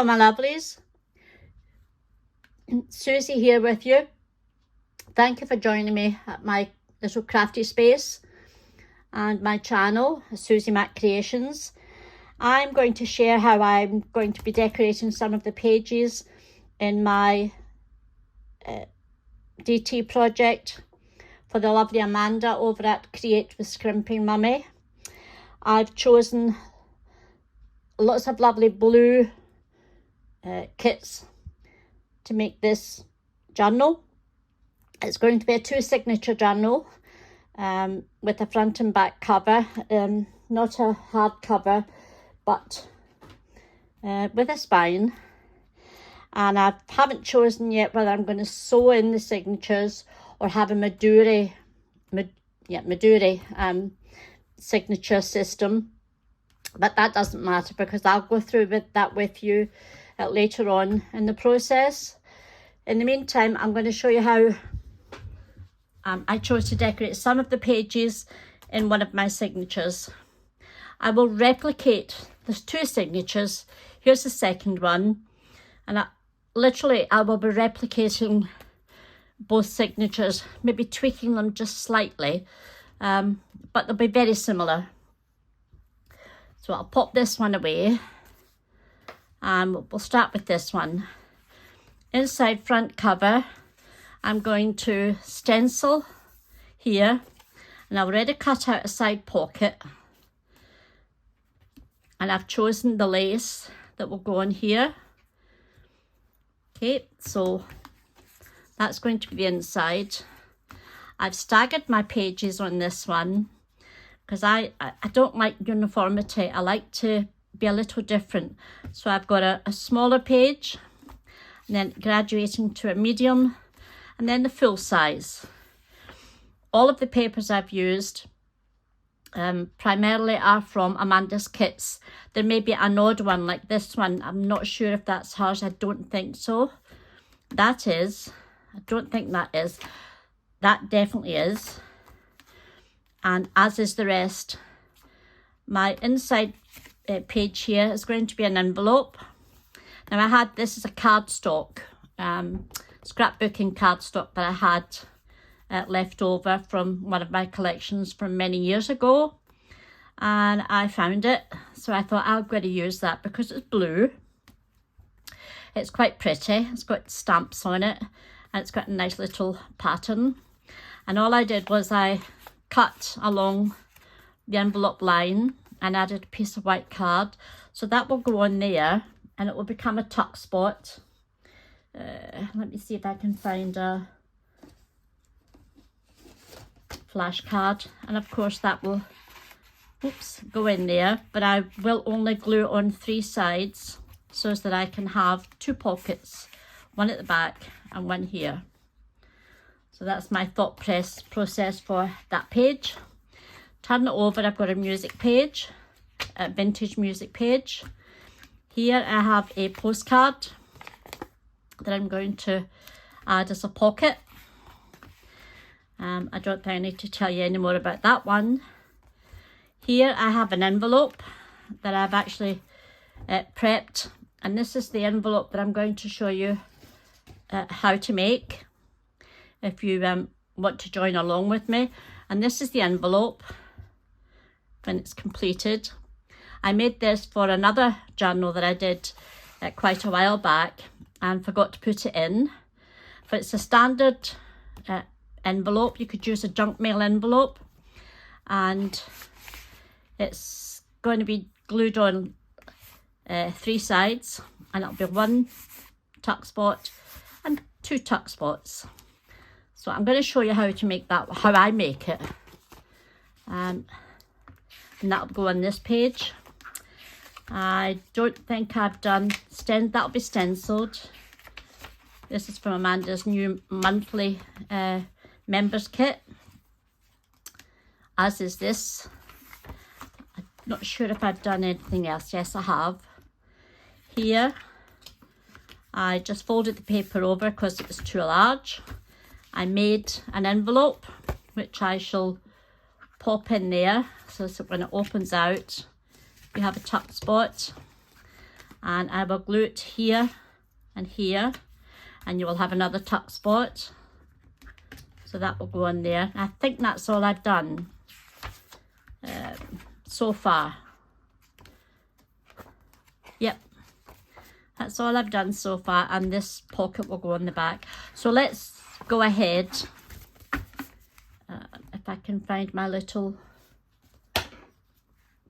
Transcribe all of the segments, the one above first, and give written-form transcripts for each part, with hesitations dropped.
Hello my lovelies, Susie here with you. Thank you for joining me at my little crafty space and my channel, Susie Mac Creations. I'm going to share how I'm going to be decorating some of the pages in my DT project for the lovely Amanda over at Create with Scrimpingmommy. I've chosen lots of lovely blue kits to make this journal. It's going to be a 2 signature journal with a front and back cover, not a hard cover, but with a spine. And I haven't chosen yet whether I'm going to sew in the signatures or have a Maduri signature system, but that doesn't matter because I'll go through that with you later on in the process. In the meantime, I'm going to show you how I chose to decorate some of the pages in one of my signatures. I will replicate, there's 2 signatures, here's the second one, and I will be replicating both signatures, maybe tweaking them just slightly, but they'll be very similar. So I'll pop this one away and we'll start with this one. Inside front cover, I'm going to stencil here, and I've already cut out a side pocket, and I've chosen the lace that will go on here. Okay, so that's going to be the inside. I've staggered my pages on this one because I don't like uniformity. I like to be a little different. So I've got a smaller page, and then graduating to a medium, and then the full size. All of the papers I've used primarily are from Amanda's kits. There may be an odd one like this one. I'm not sure if that's hers. I don't think so. That is. I don't think that is. That definitely is. And as is the rest. My inside page here is going to be an envelope. Now this is a cardstock, scrapbooking cardstock that I had left over from one of my collections from many years ago. And I found it. So I thought I'm going to use that because it's blue. It's quite pretty. It's got stamps on it. And it's got a nice little pattern. And all I did was I cut along the envelope line and added a piece of white card. So that will go on there and it will become a tuck spot. Let me see if I can find a flashcard. And of course that will go in there. But I will only glue on 3 sides so that I can have 2 pockets. One at the back and one here. So that's my thought process for that page. Turn it over, I've got a music page, a vintage music page. Here I have a postcard that I'm going to add as a pocket. I don't think I need to tell you any more about that one. Here I have an envelope that I've actually prepped, and this is the envelope that I'm going to show you how to make if you want to join along with me. And this is the envelope when it's completed. I made this for another journal that I did quite a while back and forgot to put it in, but it's a standard envelope. You could use a junk mail envelope, and it's going to be glued on 3 sides, and it'll be 1 tuck spot and 2 tuck spots. So I'm going to show you how to make that, how I make it. And that'll go on this page. I don't think I've done, that'll be stenciled. This is from Amanda's new monthly members kit. As is this. I'm not sure if I've done anything else. Yes, I have. Here, I just folded the paper over because it was too large. I made an envelope, which I shall pop in there, so when it opens out, you have a tuck spot. and I will glue it here and here, and you will have another tuck spot. So that will go on there. I think that's all I've done so far. Yep, that's all I've done so far, and this pocket will go on the back. So let's go ahead. If I can find my little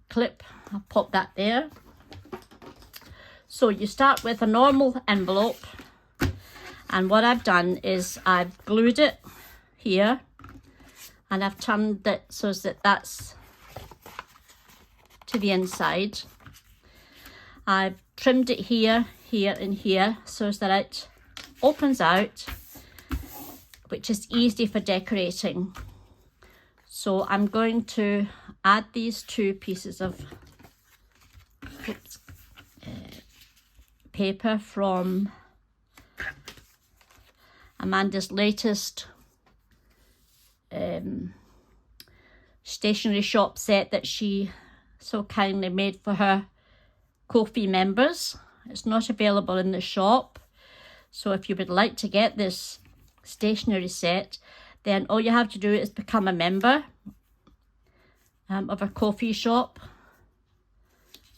clip, I'll pop that there. So you start with a normal envelope, and what I've done is I've glued it here, and I've turned it so that that's to the inside. I've trimmed it here, here and here so that it opens out, which is easy for decorating. So I'm going to add these two pieces of paper from Amanda's latest stationery shop set that she so kindly made for her Ko-fi members. It's not available in the shop, so if you would like to get this stationery set, then all you have to do is become a member of a Ko-fi shop,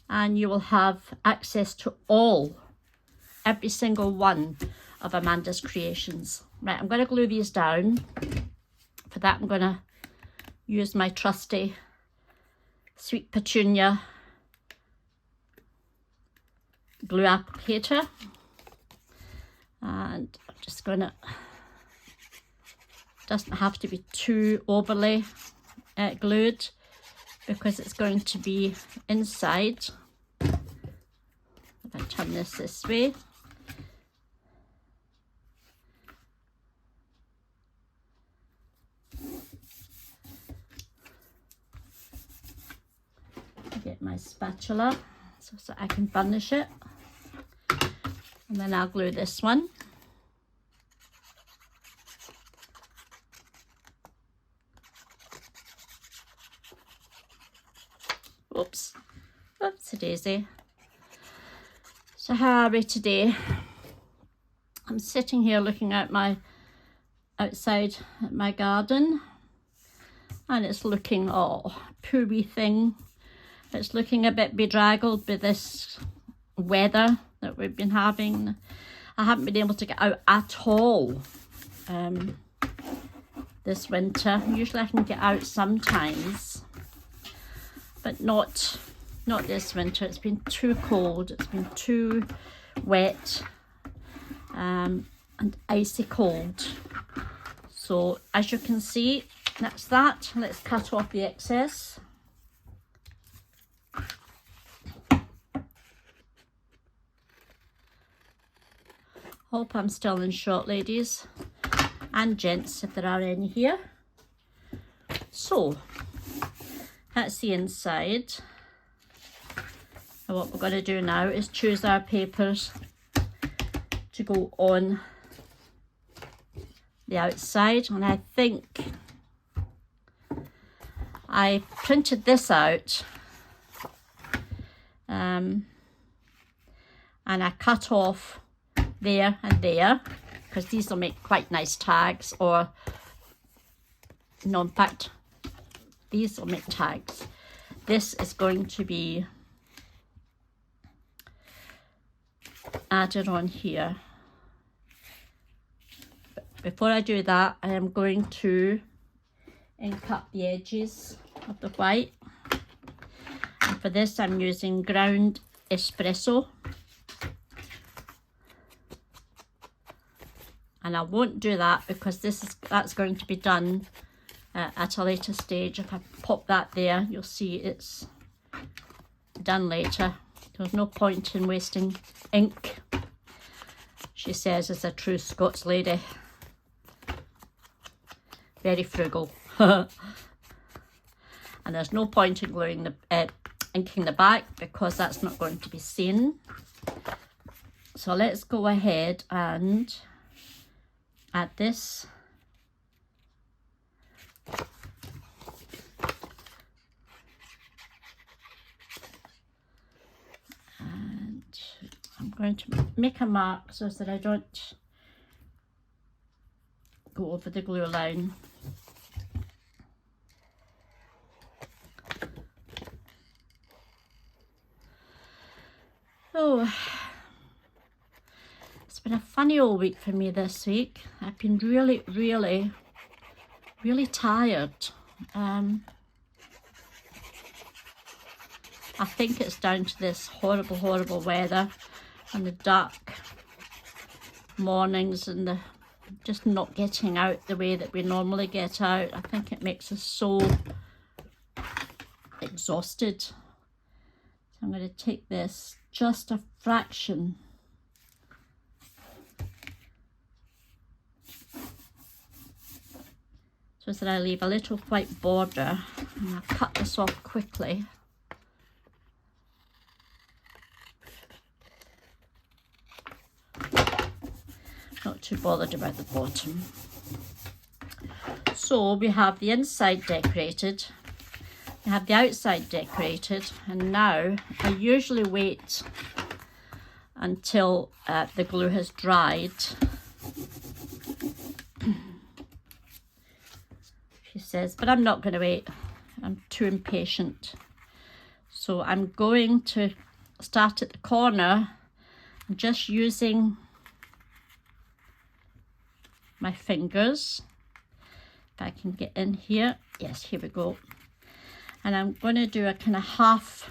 and you will have access to every single one of Amanda's creations. Right, I'm going to glue these down. For that, I'm going to use my trusty Sweet Petunia glue applicator, and I'm just going to, doesn't have to be too overly glued because it's going to be inside. If I turn this way, get my spatula so I can burnish it, and then I'll glue this one. Oops, oopsie daisy. So how are we today? I'm sitting here looking out outside at my garden, and it's looking, oh, poor wee thing. It's looking a bit bedraggled with this weather that we've been having. I haven't been able to get out at all this winter. Usually I can get out sometimes, but not this winter. It's been too cold, it's been too wet and icy cold. So as you can see, that's that. Let's cut off the excess. Hope I'm still in shot, ladies and gents, if there are any here. So that's the inside. And what we're going to do now is choose our papers to go on the outside, and I think I printed this out and I cut off there and there because these will make quite nice tags, or no, in fact these will make tags. This is going to be added on here. But before I do that, I am going to ink up the edges of the white, and for this I'm using ground espresso, and I won't do that because that's going to be done at a later stage. If I pop that there, you'll see it's done later. There's no point in wasting ink, she says, as a true Scots lady. Very frugal. And there's no point in gluing the inking the back because that's not going to be seen. So let's go ahead and add this. And going to make a mark so that I don't go over the glue line. Oh, it's been a funny old week for me this week. I've been really tired. I think it's down to this horrible weather and the dark mornings and the just not getting out the way that we normally get out. I think it makes us so exhausted. So I'm going to take this just a fraction so that I leave a little white border, and I'll cut this off quickly. Not too bothered about the bottom. So we have the inside decorated, we have the outside decorated, and now I usually wait until the glue has dried. She says, but I'm not going to wait. I'm too impatient. So I'm going to start at the corner, just using my fingers. If I can get in here. Yes, here we go. And I'm going to do a kind of half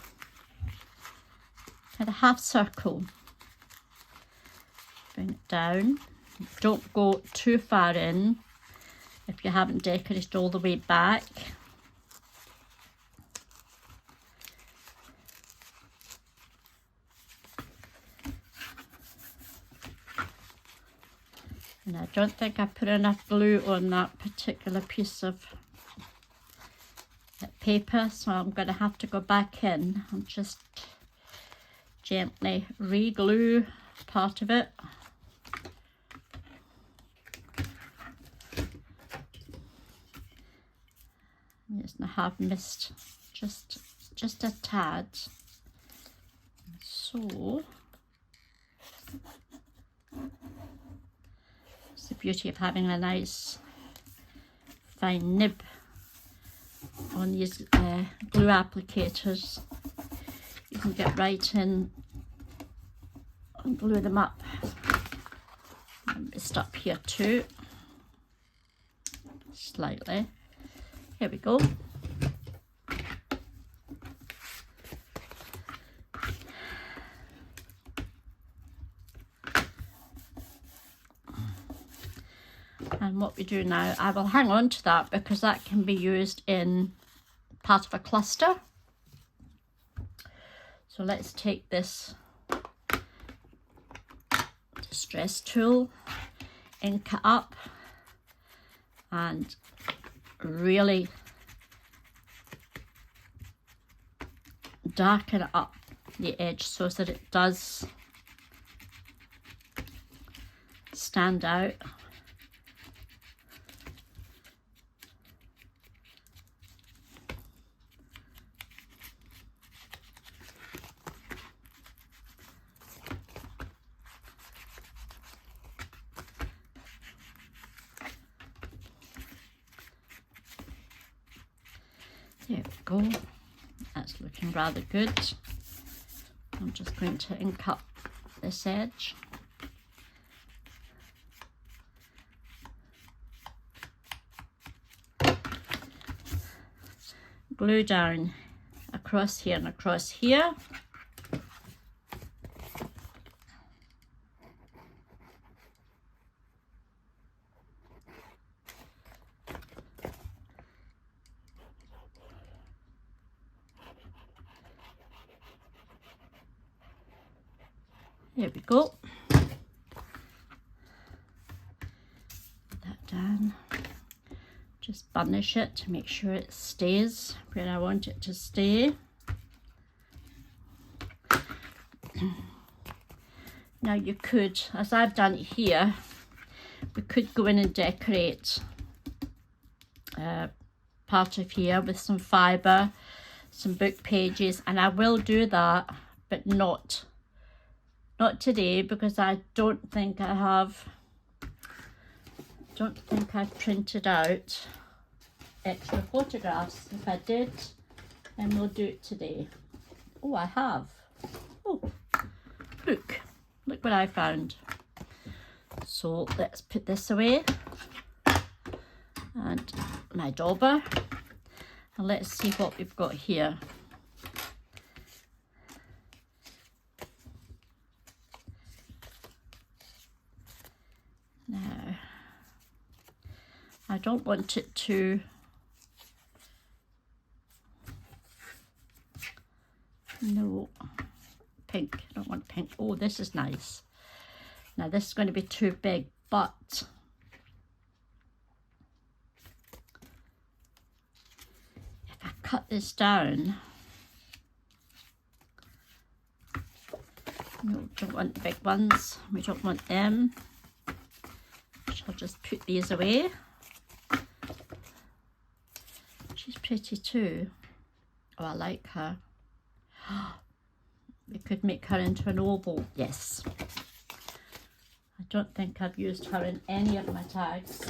circle. Bring it down. Don't go too far in if you haven't decorated all the way back. And I don't think I put enough glue on that particular piece of paper, so I'm going to have to go back in and just gently re-glue part of it. Yes, and I have missed just a tad. So it's the beauty of having a nice fine nib on these glue applicators. You can get right in and glue them up. I'm messed up here too, slightly. Here we go. And what we do now, I will hang on to that because that can be used in part of a cluster. So let's take this distress tool, ink it up, and really darken up the edge so that it does stand out. There we go, that's looking rather good. I'm just going to ink up this edge. Glue down across here and across here. There we go. Put that down. Just burnish it to make sure it stays where I want it to stay. Now you could, as I've done it here, we could go in and decorate part of here with some fibre, some book pages, and I will do that, but not Not today, because I don't think I've printed out extra photographs. If I did, then we'll do it today. Oh, I have. Oh, look what I found. So let's put this away, and my dauber, and let's see what we've got here. Now, I don't want it to no pink. I don't want pink. Oh, this is nice. Now this is going to be too big, but if I cut this down, no, don't want the big ones. We don't want them. I'll just put these away. She's pretty too. Oh, I like her. We could make her into an oval. Yes. I don't think I've used her in any of my tags.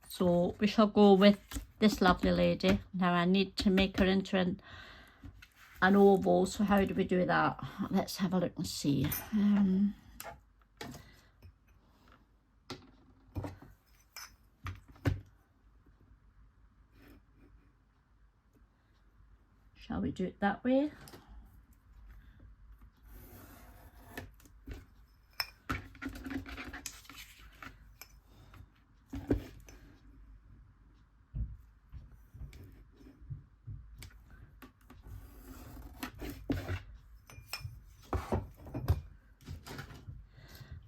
So we shall go with this lovely lady. Now I need to make her into an oval. So how do we do that? Let's have a look and see. Shall we do it that way?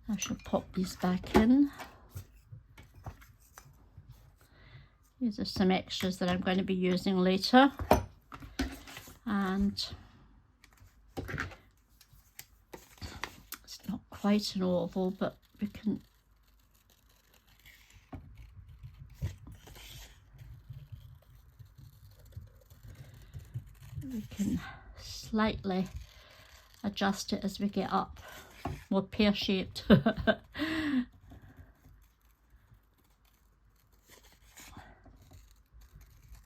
I shall pop these back in. These are some extras that I'm going to be using later. And it's not quite an oval, but we can slightly adjust it as we get up, more pear-shaped. Here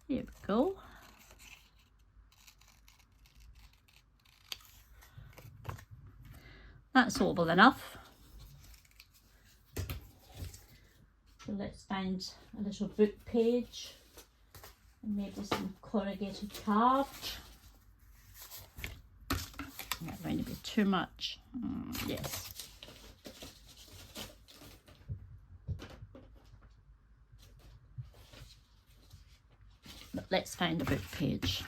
we go. That's oval enough. So let's find a little book page and maybe some corrugated card. Not going to be too much. Yes. But let's find a book page.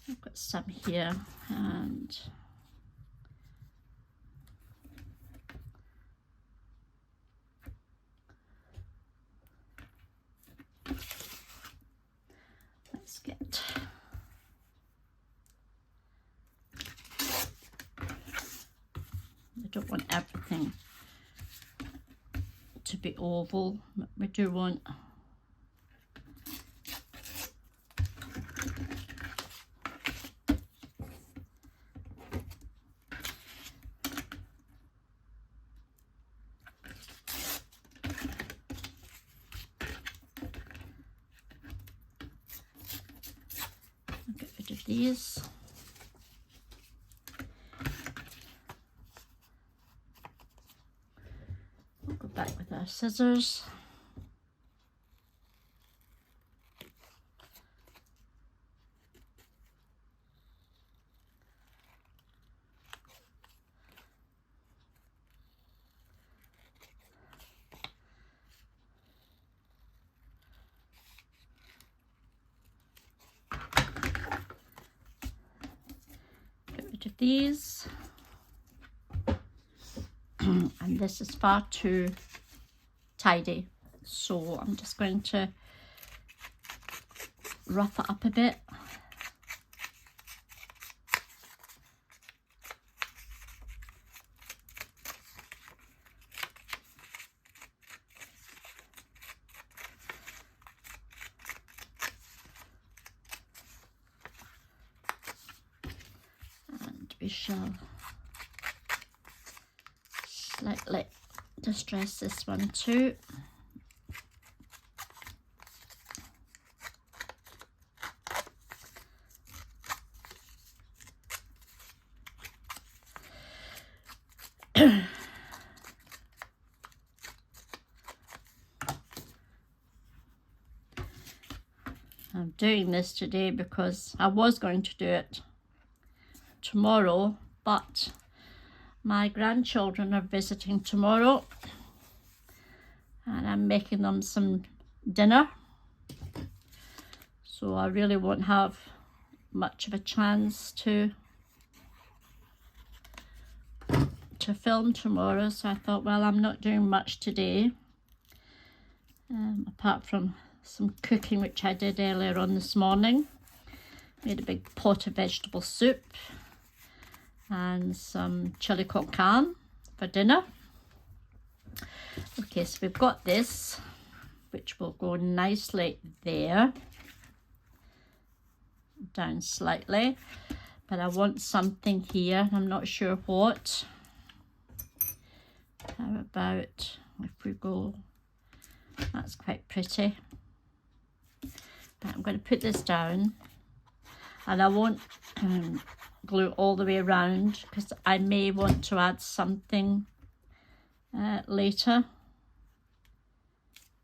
I've got some here, and let's get I don't want everything to be oval, but we do want get rid of these. We'll go back with our scissors. Of these, and this is far too tidy, so I'm just going to rough it up a bit. We shall slightly distress this one too. I'm doing this today because I was going to do it tomorrow, but my grandchildren are visiting tomorrow and I'm making them some dinner, so I really won't have much of a chance to film tomorrow. So I thought, well, I'm not doing much today, apart from some cooking which I did earlier on this morning. Made a big pot of vegetable soup and some chili con carne for dinner. Okay, so we've got this, which will go nicely there, down slightly, but I want something here. I'm not sure what. How about if we go, that's quite pretty. But I'm going to put this down, and I won't glue all the way around because I may want to add something later,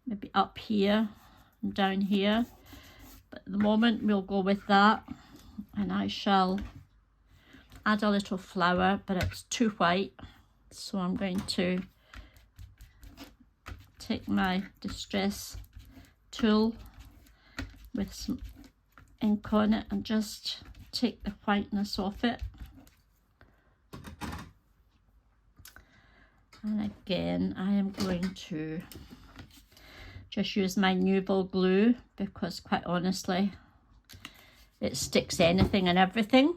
maybe up here and down here, but at the moment we'll go with that. And I shall add a little flower, but it's too white, so I'm going to take my distress tool with some ink on it and just take the whiteness off it. And again, I am going to just use my Nuvo glue because, quite honestly, it sticks anything and everything.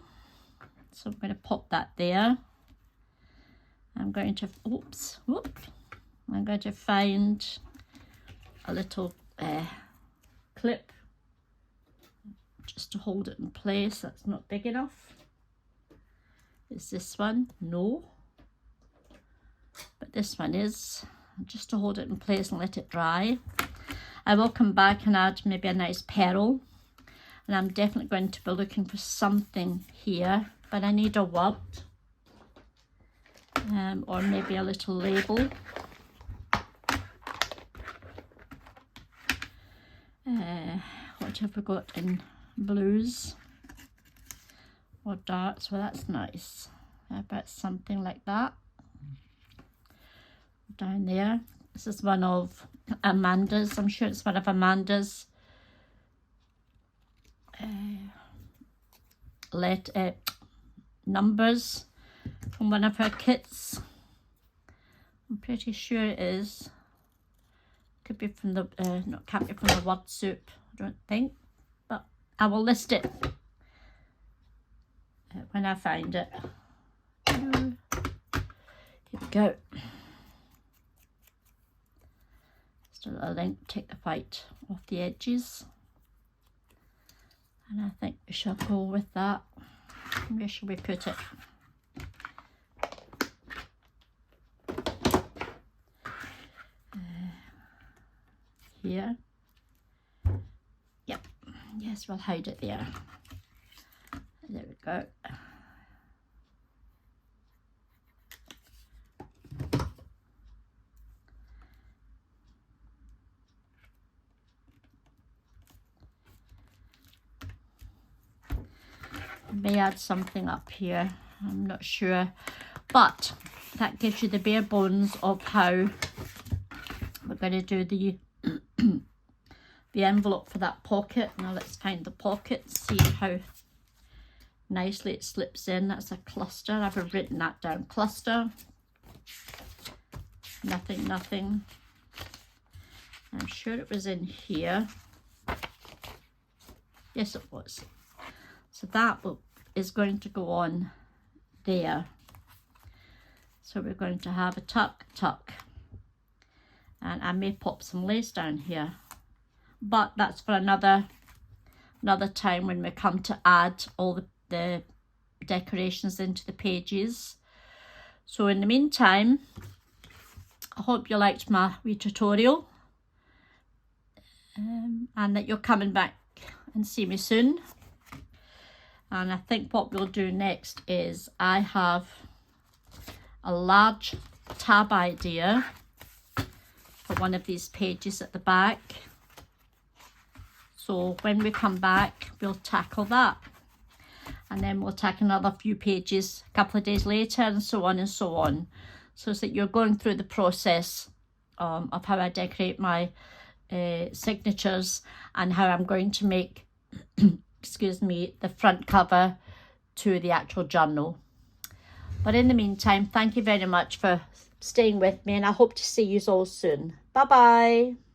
So I'm going to pop that there. I'm going to, I'm going to find a little clip just to hold it in place. That's not big enough. Is this one? No. But this one is, just to hold it in place and let it dry. I will come back and add maybe a nice pearl. And I'm definitely going to be looking for something here, but I need a word. Or maybe a little label. What have we got in blues or darks? Well, that's nice. How about something like that down there? This is one of Amanda's. I'm sure it's one of Amanda's numbers from one of her kits. I'm pretty sure it is. Could be from the no, can't be from the word soup, I don't think, but I will list it when I find it. Here we go. Just a little link, take the white off the edges, and I think we shall go with that. Where shall we put it? Here. Yep. Yes, we'll hide it there. There we go. I may add something up here. I'm not sure, but that gives you the bare bones of how we're going to do the the envelope for that pocket. Now let's find the pocket, see how nicely it slips in. That's a cluster. I've written that down. Cluster. Nothing. I'm sure it was in here. Yes, it was. So that is going to go on there. So we're going to have a tuck, and I may pop some lace down here, but that's for another time when we come to add all the decorations into the pages. So in the meantime, I hope you liked my wee tutorial, and that you're coming back and see me soon. And I think what we'll do next is I have a large tab idea for one of these pages at the back. So when we come back, we'll tackle that. And then we'll tackle another few pages a couple of days later, and so on and so on. So that you're going through the process of how I decorate my signatures and how I'm going to make, excuse me, the front cover to the actual journal. But in the meantime, thank you very much for staying with me, and I hope to see you all soon. Bye bye.